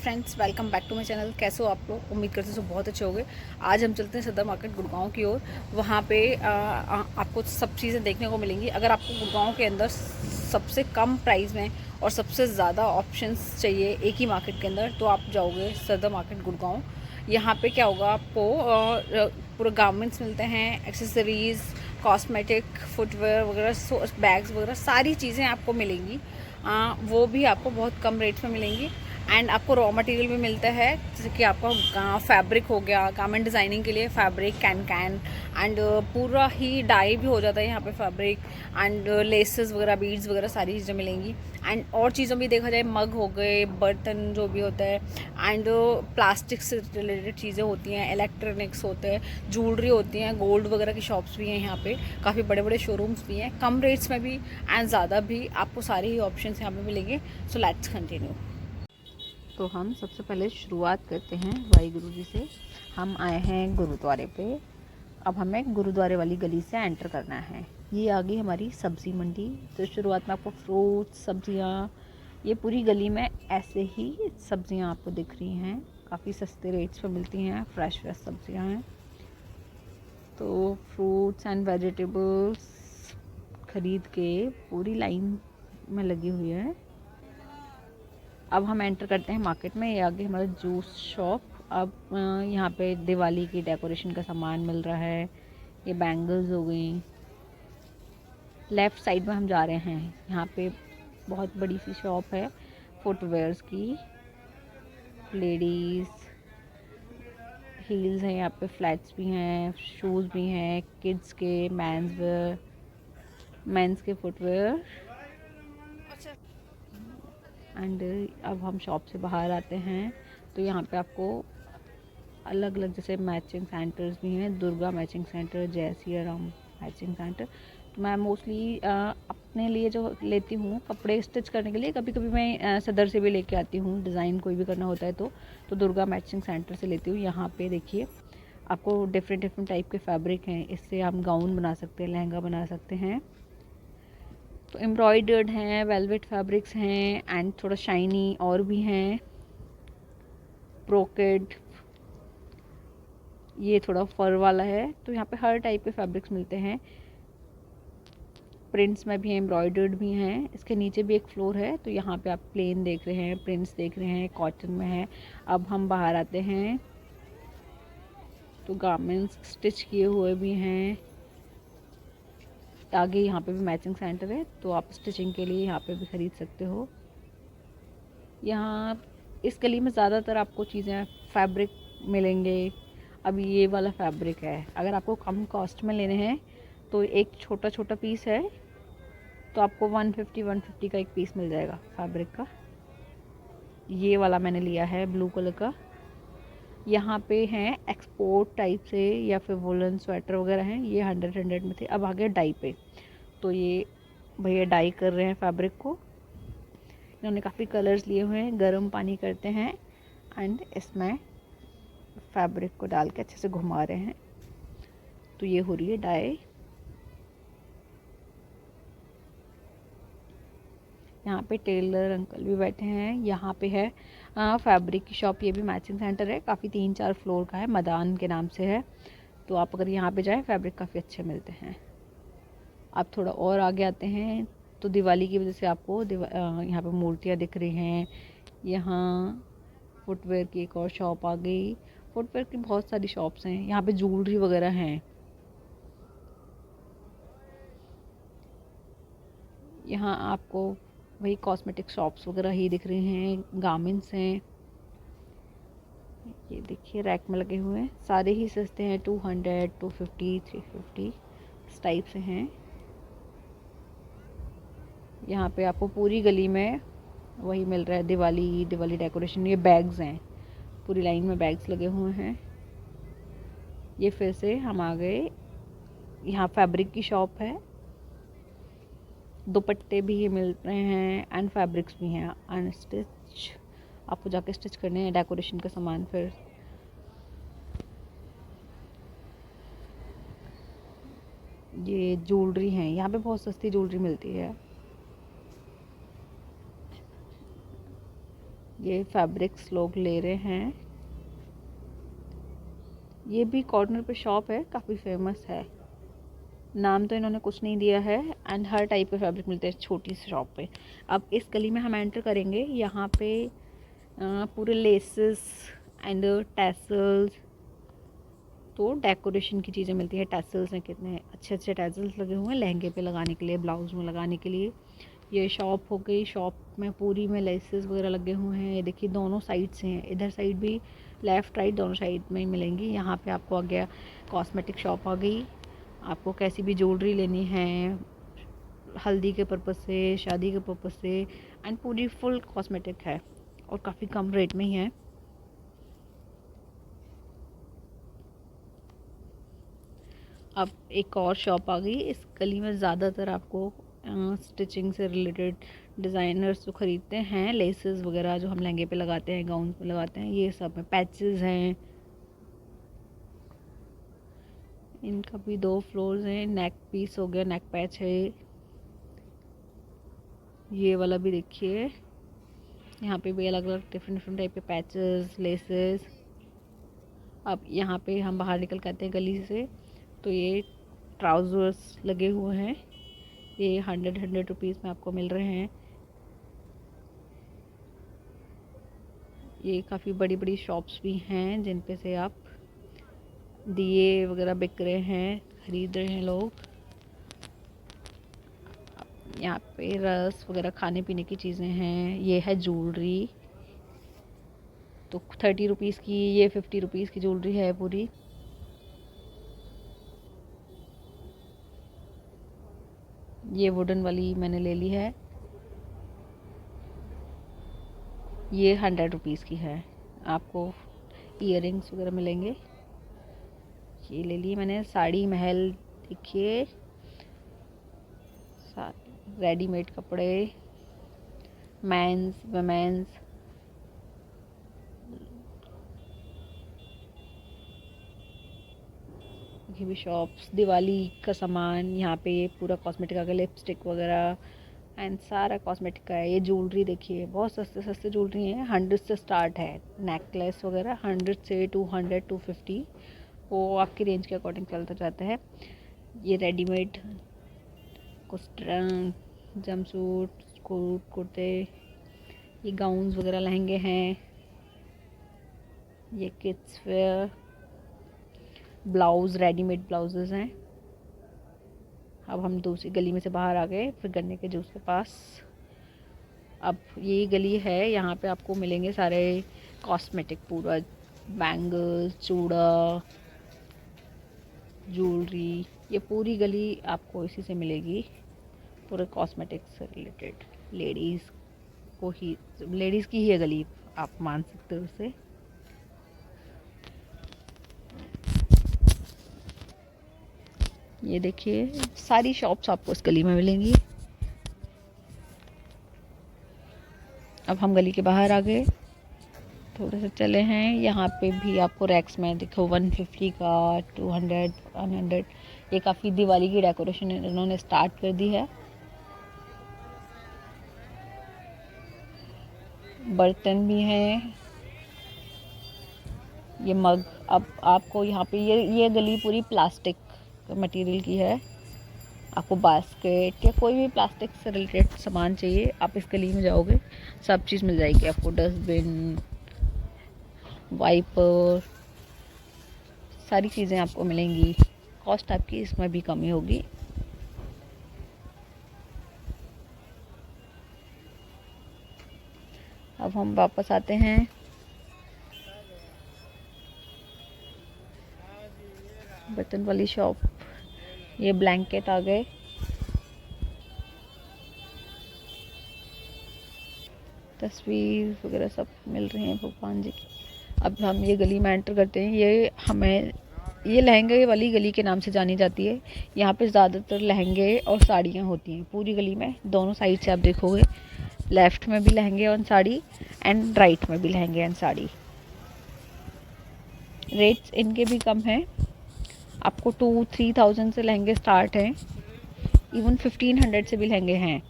Friends, welcome back to my channel. कैसे हो आप लोग? उम्मीद करते हो बहुत अच्छे होंगे। आज हम चलते हैं सदर मार्केट गुड़गांव की ओर। वहाँ पे आपको सब चीज़ें देखने को मिलेंगी। अगर आपको गुड़गांव के अंदर सबसे कम प्राइस में और सबसे ज़्यादा ऑप्शंस चाहिए एक ही मार्केट के अंदर, तो आप जाओगे सदर मार्केट गुड़गांव। यहाँ पे क्या होगा, आपको पूरे गारमेंट्स मिलते हैं, एक्सेसरीज़, कॉस्मेटिक, फुटवेयर वगैरह, बैग्स वगैरह सारी चीज़ें आपको मिलेंगी। वो भी आपको बहुत कम रेट्स में मिलेंगी। एंड आपको रॉ मटेरियल भी मिलता है, जैसे कि आपका फैब्रिक हो गया, गारमेंट डिज़ाइनिंग के लिए फैब्रिक, कैन एंड पूरा ही डाई भी हो जाता है यहाँ पे फैब्रिक एंड लेसेस वगैरह, बीड्स वगैरह सारी चीज़ें मिलेंगी। एंड और चीज़ों भी देखा जाए, मग हो गए, बर्तन जो भी होता है, एंड प्लास्टिक से रिलेटेड चीज़ें होती हैं, इलेक्ट्रॉनिक्स होते हैं, ज्वेलरी होती हैं, गोल्ड वगैरह की शॉप्स भी हैं यहाँ पे, काफ़ी बड़े बड़े शोरूम्स भी हैं, कम रेट्स में भी एंड ज़्यादा भी। आपको सारे ही ऑप्शन यहाँ पे मिलेंगे। So let's continue. तो हम सबसे पहले शुरुआत करते हैं वाहिगुरु जी से। हम आए हैं गुरुद्वारे पे। अब हमें गुरुद्वारे वाली गली से एंटर करना है। ये आ गई हमारी सब्ज़ी मंडी। तो शुरुआत में आपको फ्रूट्स, सब्जियाँ, ये पूरी गली में ऐसे ही सब्जियाँ आपको दिख रही हैं। काफ़ी सस्ते रेट्स पे मिलती हैं, फ्रेश सब्जियाँ हैं। तो फ्रूट्स एंड वेजिटेबल्स ख़रीद के पूरी लाइन में लगी हुई है। अब हम एंटर करते हैं मार्केट में। ये आगे हमारा जूस शॉप। अब यहाँ पे दिवाली की डेकोरेशन का सामान मिल रहा है। ये बैंगल्स हो गई। लेफ़्ट साइड में हम जा रहे हैं, यहाँ पे बहुत बड़ी सी शॉप है फुटवेयर्स की। लेडीज़ हील्स हैं यहाँ पे, फ्लैट्स भी हैं, शूज़ भी हैं, किड्स के, मेंस के फुटवेयर। एंड अब हम शॉप से बाहर आते हैं तो यहाँ पे आपको अलग अलग जैसे मैचिंग सेंटर्स भी हैं। दुर्गा मैचिंग सेंटर, जय सिया राम मैचिंग सेंटर। तो मैं मोस्टली अपने लिए जो लेती हूँ कपड़े स्टिच करने के लिए, कभी कभी मैं सदर से भी लेके आती हूँ, डिज़ाइन कोई भी करना होता है तो दुर्गा मैचिंग सेंटर से लेती हूँ। यहाँ पे देखिए आपको डिफरेंट डिफरेंट टाइप के फैब्रिक हैं। इससे हम गाउन बना सकते हैं, लहंगा बना सकते हैं। तो एम्ब्रॉयडर्ड हैं, वेलवेट फैब्रिक्स हैं एंड थोड़ा शाइनी और भी हैं, ब्रोकेड, ये थोड़ा फर वाला है। तो यहाँ पे हर टाइप के फैब्रिक्स मिलते हैं। प्रिंट्स में भी हैं, एम्ब्रॉयडर्ड भी हैं। इसके नीचे भी एक फ्लोर है, तो यहाँ पे आप प्लेन देख रहे हैं, प्रिंट्स देख रहे हैं, कॉटन में है। अब हम बाहर आते हैं तो गारमेंट्स स्टिच किए हुए भी हैं। आगे यहाँ पे भी मैचिंग सेंटर है, तो आप स्टिचिंग के लिए यहाँ पे भी ख़रीद सकते हो। यहाँ इस गली में ज़्यादातर आपको चीज़ें फैब्रिक मिलेंगे। अब ये वाला फैब्रिक है, अगर आपको कम कॉस्ट में लेने हैं तो एक छोटा छोटा पीस है, तो आपको 150 का एक पीस मिल जाएगा फैब्रिक का। ये वाला मैंने लिया है ब्लू कलर का। यहाँ पे हैं एक्सपोर्ट टाइप से या फिर वुलन स्वेटर वगैरह हैं, ये 100 में थे। अब आ गए डाई पे। तो ये भैया डाई कर रहे हैं फैब्रिक को। इन्होंने काफ़ी कलर्स लिए हुए हैं, गर्म पानी करते हैं एंड इसमें फैब्रिक को डाल के अच्छे से घुमा रहे हैं। तो ये हो रही है डाई। यहाँ पे टेलर अंकल भी बैठे हैं। यहाँ पे है फैब्रिक की शॉप। ये भी मैचिंग सेंटर है, काफ़ी 3-4 फ्लोर का है, मदान के नाम से है। तो आप अगर यहाँ पे जाएँ, फैब्रिक काफ़ी अच्छे मिलते हैं। आप थोड़ा और आगे आते हैं तो दिवाली की वजह से आपको यहाँ पे मूर्तियाँ दिख रही हैं। यहाँ फुटवेयर की एक और शॉप आ गई। फुटवेयर की बहुत सारी शॉप्स हैं। यहाँ पे ज्वेलरी वगैरह हैं। यहाँ आपको वही कॉस्मेटिक शॉप्स वगैरह ही दिख रही हैं, गारमेंट्स हैं। ये देखिए रैक में लगे हुए हैं, सारे ही सस्ते हैं। 200, 250, 350 इस टाइप से हैं। यहाँ पे आपको पूरी गली में वही मिल रहा है, दिवाली डेकोरेशन। ये बैग्स हैं, पूरी लाइन में बैग्स लगे हुए हैं। ये फिर से हम आ गए, यहाँ फैब्रिक की शॉप है। दुपट्टे भी मिल रहे हैं एंड फैब्रिक्स भी हैं अनस्टिच। आपको जाके स्टिच करने हैं डेकोरेशन का सामान। फिर ये ज्वेलरी हैं, यहाँ पे बहुत सस्ती ज्वेलरी मिलती है। ये फैब्रिक्स लोग ले रहे हैं। ये भी कॉर्नर पे शॉप है, काफ़ी फेमस है। नाम तो इन्होंने कुछ नहीं दिया है। एंड हर टाइप के फैब्रिक मिलते हैं छोटी सी शॉप पे। अब इस गली में हम एंटर करेंगे। यहाँ पे पूरे लेसेस एंड टैसल्स, तो डेकोरेशन की चीज़ें मिलती है। टैसल्स हैं, कितने अच्छे अच्छे टैसल्स लगे हुए हैं लहंगे पे लगाने के लिए, ब्लाउज में लगाने के लिए। ये शॉप हो गई। शॉप में पूरी में लेसेस वगैरह लगे हुए हैं। ये देखिए दोनों साइड से हैं, इधर साइड भी, लेफ़्ट राइट दोनों साइड में ही मिलेंगी। यहाँ पे आपको आ गया कॉस्मेटिक शॉप आ गई। आपको कैसी भी ज्वेलरी लेनी है हल्दी के पर्पज़ से, शादी के पर्पज़ से, एंड पूरी फुल कॉस्मेटिक है और काफ़ी कम रेट में ही है। अब एक और शॉप आ गई। इस गली में ज़्यादातर आपको स्टिचिंग से रिलेटेड डिज़ाइनर्स जो ख़रीदते हैं लेसेस वगैरह जो हम लहंगे पे लगाते हैं, गाउन पे लगाते हैं, ये सब में पैचेस हैं। इनका भी 2 फ्लोर्स हैं। नेक पीस हो गया, नेक पैच है। ये वाला भी देखिए, यहाँ पे भी अलग अलग डिफरेंट टाइप के पैचेस, लेसेस। अब यहाँ पे हम बाहर निकल के आते हैं गली से, तो ये ट्राउज़र्स लगे हुए हैं। ये 100 रुपीज़ में आपको मिल रहे हैं। ये काफ़ी बड़ी बड़ी शॉप्स भी हैं जिन पे से आप दिए वगैरह बिक रहे हैं, ख़रीद रहे हैं लोग। यहाँ पे रस वगैरह खाने पीने की चीज़ें हैं। ये है ज्वेलरी, तो 30 रुपीज़ की, ये 50 रुपीज़ की ज्वेलरी है पूरी। ये वुडन वाली मैंने ले ली है, ये 100 रुपीज़ की है। आपको इयररिंग्स वगैरह मिलेंगे। ये ले ली मैंने। साड़ी महल देखिए, रेडीमेड कपड़े, मेंस वुमेन्स। ये भी शॉप्स, दिवाली का सामान। यहाँ पे ये पूरा कॉस्मेटिक आ गया, लिपस्टिक वगैरह एंड सारा कॉस्मेटिक का है। ये ज्वेलरी देखिए, बहुत सस्ते सस्ते ज्वेलरी हैं। 100 से स्टार्ट है नेकलेस वगैरह, 100 से 200 250, वो आपकी रेंज के अकॉर्डिंग चलता जाता है। ये रेडीमेड कुछ जमसूट, कुर्ते, ये गाउन्स वगैरह, लहंगे हैं। ये kids where, blouse, readymade blouses हैं। अब हम दूसरी गली में से बाहर आ गए, फिर गन्ने के जूस के पास। अब ये गली है, यहाँ पे आपको मिलेंगे सारे कॉस्मेटिक, पूरा बैंगल्स, चूड़ा, ज्वेलरी। ये पूरी गली आपको इसी से मिलेगी, पूरे कॉस्मेटिक्स से रिलेटेड। लेडीज़ की ही है गली, आप मान सकते हो उसे। ये देखिए सारी शॉप्स आपको इस गली में मिलेंगी। अब हम गली के बाहर आ गए, थोड़े से चले हैं। यहाँ पे भी आपको रैक्स में देखो 150 का, 200, 100। ये काफ़ी दिवाली की डेकोरेशन इन्होंने स्टार्ट कर दी है। बर्तन भी हैं, ये मग। अब आपको यहाँ पे ये गली पूरी प्लास्टिक मटेरियल की है। आपको बास्केट या कोई भी प्लास्टिक से रिलेटेड सामान चाहिए, आप इस गली में जाओगे सब चीज़ मिल जाएगी आपको। डस्टबिन, वाइपर, सारी चीज़ें आपको मिलेंगी। कॉस्ट आपकी इसमें भी कमी होगी। अब हम वापस आते हैं। बर्तन वाली शॉप, ये ब्लैंकेट आ गए। तस्वीर वगैरह सब मिल रही हैं भगवान जी की। अब हम ये गली में एंटर करते हैं। ये लहंगे वाली गली के नाम से जानी जाती है। यहाँ पे ज़्यादातर लहंगे और साड़ियाँ होती हैं पूरी गली में। दोनों साइड से आप देखोगे, लेफ़्ट में भी लहंगे और साड़ी एंड राइट में भी लहंगे एंड साड़ी। रेट्स इनके भी कम हैं, आपको 2-3 थाउजेंड से लहंगे स्टार्ट हैं, इवन 1500 से भी लहंगे हैं।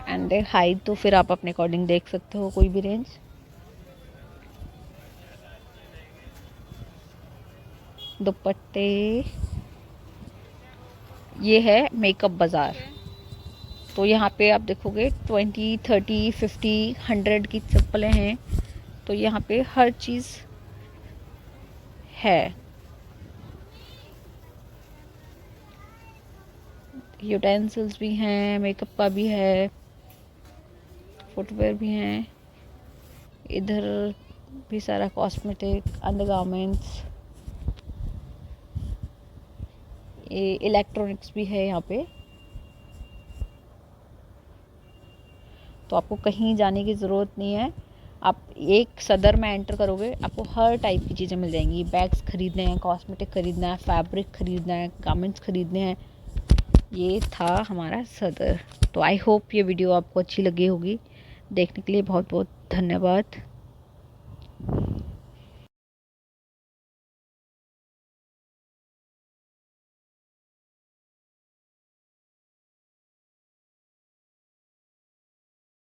एंड है हाइट, तो फिर आप अपने अकॉर्डिंग देख सकते हो कोई भी रेंज। दुपट्टे, ये है मेकअप बाज़ार। तो यहाँ पे आप देखोगे 20, 30, 50, 100 की चप्पलें हैं। तो यहाँ पे हर चीज़ है। यूटेंसिल्स भी हैं, मेकअप का भी है, फुटवेयर भी हैं। इधर भी सारा कॉस्मेटिक, अंडरगारमेंट्स, इलेक्ट्रॉनिक्स भी है यहाँ पे। तो आपको कहीं जाने की ज़रूरत नहीं है। आप एक सदर में एंटर करोगे, आपको हर टाइप की चीज़ें मिल जाएंगी। बैग्स खरीदने हैं, कॉस्मेटिक खरीदना है, फैब्रिक खरीदना है, गारमेंट्स खरीदने हैं। ये था हमारा सदर। तो आई होप ये वीडियो आपको अच्छी लगी होगी। देखने के लिए बहुत बहुत धन्यवाद।